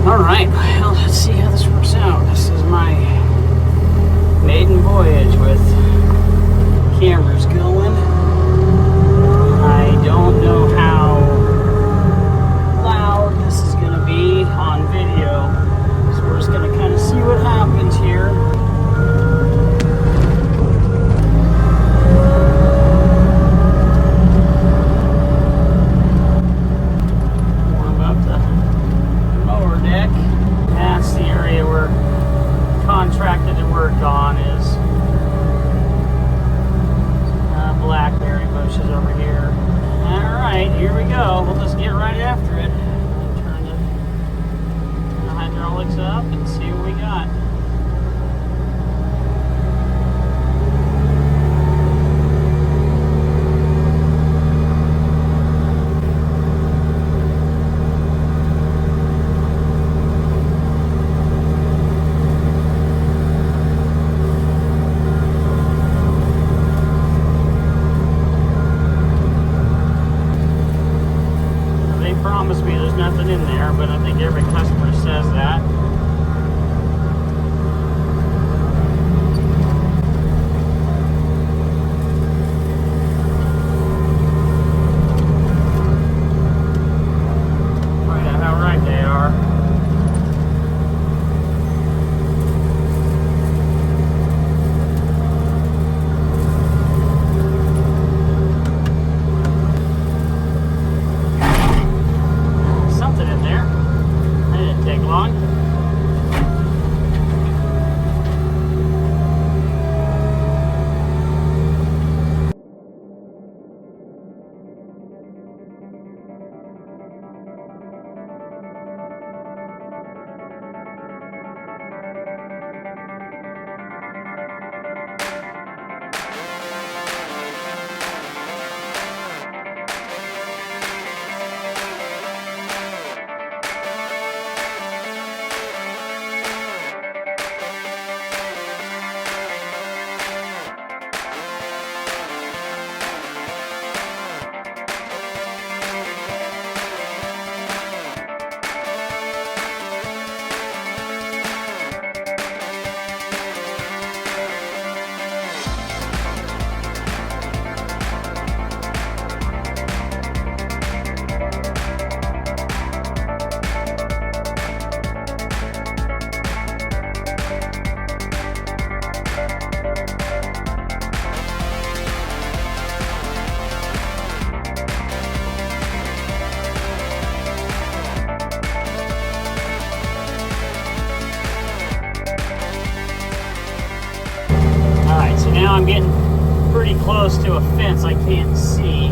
Alright, well, let's see how this works out. This is my maiden voyage with cameras going. I don't know how loud this is going to be on video, so we're just going to kind of see what happens here. Warm up the mower deck. That's the area we're contracted to work on, is blackberry bushes over here. Alright, here we go. We'll just get right after it. Turn the hydraulics up and see what we got. Promise me there's nothing in there, but I think every customer says that. Find out how right they are. Now I'm getting pretty close to a fence I can't see.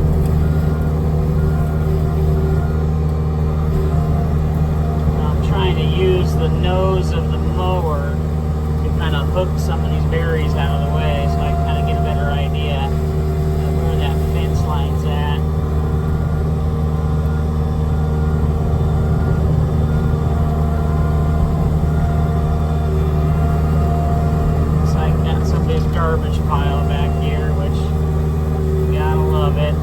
I'm trying to use the nose of the mower to kind of hook some of these berries out of the way so I can kind of get a better idea of where that fence line's at. Garbage pile back here, which gotta love it.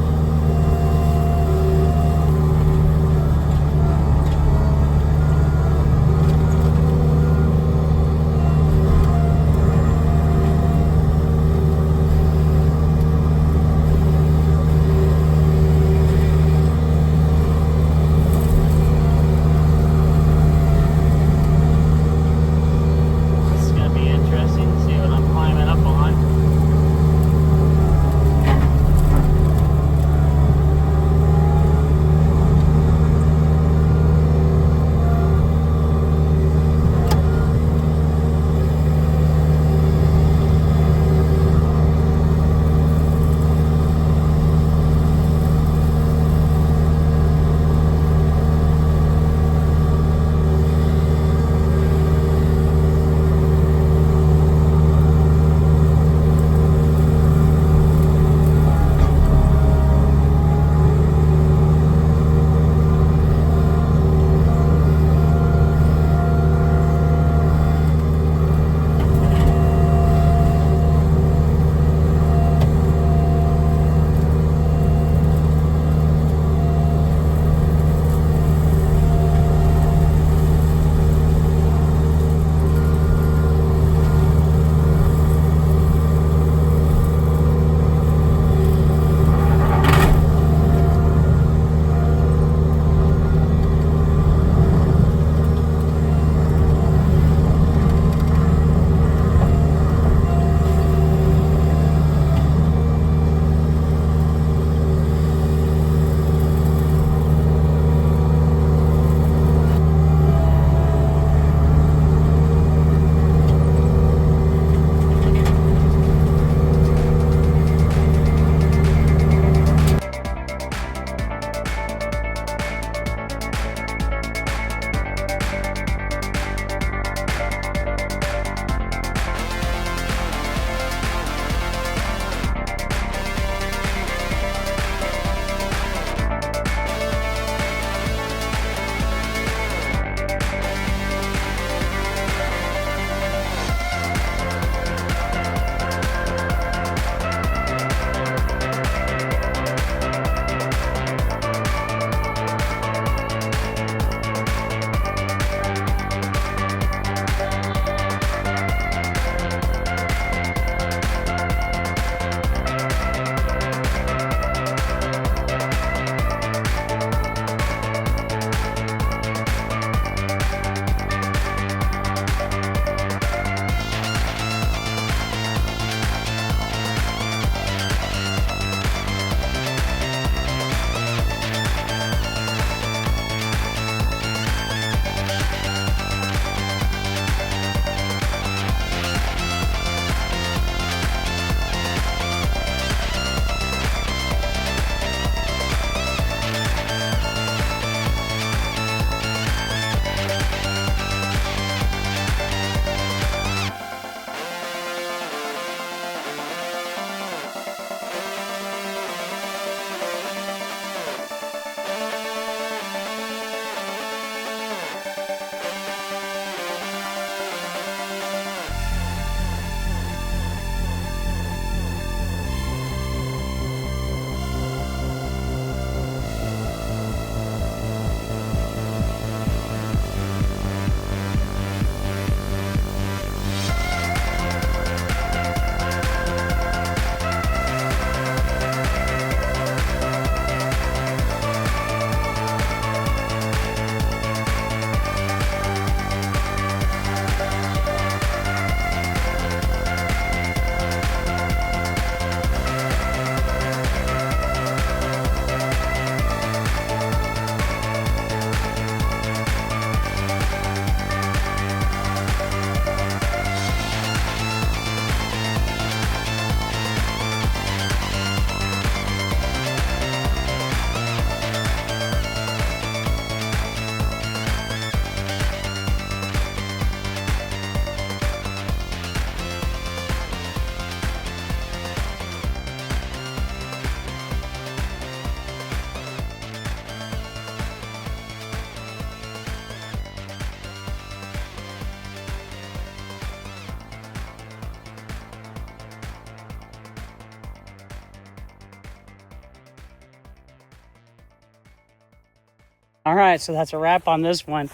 All right, so that's a wrap on this one.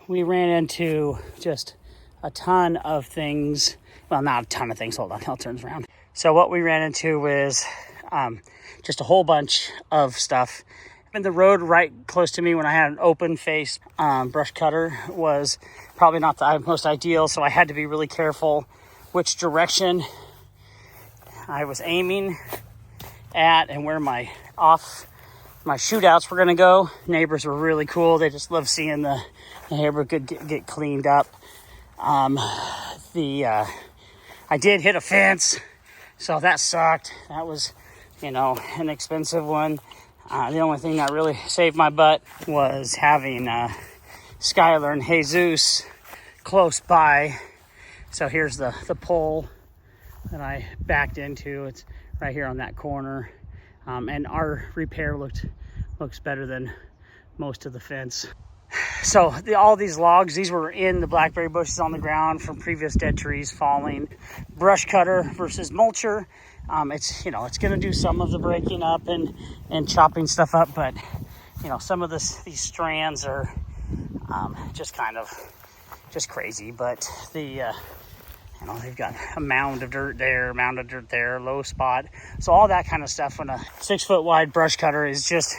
We ran into just a ton of things. Well, not a ton of things. Hold on, I'll turn around. So what we ran into was just a whole bunch of stuff. And the road right close to me when I had an open face brush cutter was probably not the most ideal. So I had to be really careful which direction I was aiming at and where my shootouts were gonna go. Neighbors were really cool. They just love seeing the neighborhood get cleaned up. I did hit a fence, so that sucked. That was, an expensive one. The only thing that really saved my butt was having Skylar and Jesus close by. So here's the pole that I backed into. It's right here on that corner. And our repair looks better than most of the fence. So all these logs, these were in the blackberry bushes on the ground from previous dead trees falling. Brush cutter versus mulcher. It's going to do some of the breaking up and chopping stuff up, but some of these strands are just crazy. But they've got a mound of dirt there, low spot. So all that kind of stuff when a 6 foot wide brush cutter is just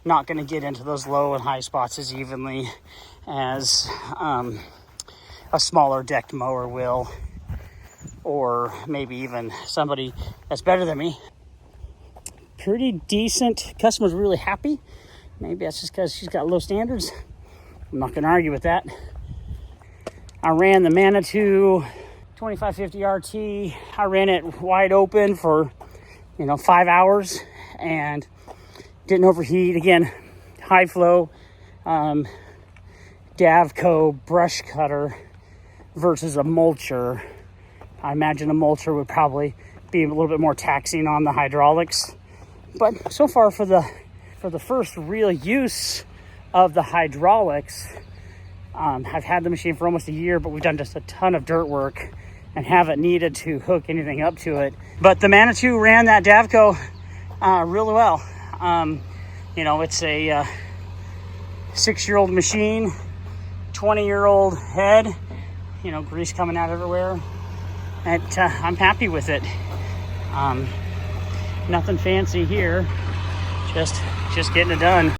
not going to get into those low and high spots as evenly as a smaller decked mower will, or maybe even somebody that's better than me. Pretty decent. Customer's really happy. Maybe that's just because she's got low standards. I'm not going to argue with that. I ran the Manitou 2550 RT. I ran it wide open for 5 hours and didn't overheat. Again, high flow Davco brush cutter versus a mulcher. I imagine a mulcher would probably be a little bit more taxing on the hydraulics, but so far for the first real use of the hydraulics, I've had the machine for almost a year, but we've done just a ton of dirt work and haven't needed to hook anything up to it. But the Manitou ran that Davco really well. It's a 6-year-old machine, 20-year-old head, grease coming out everywhere. And I'm happy with it. Nothing fancy here, just getting it done.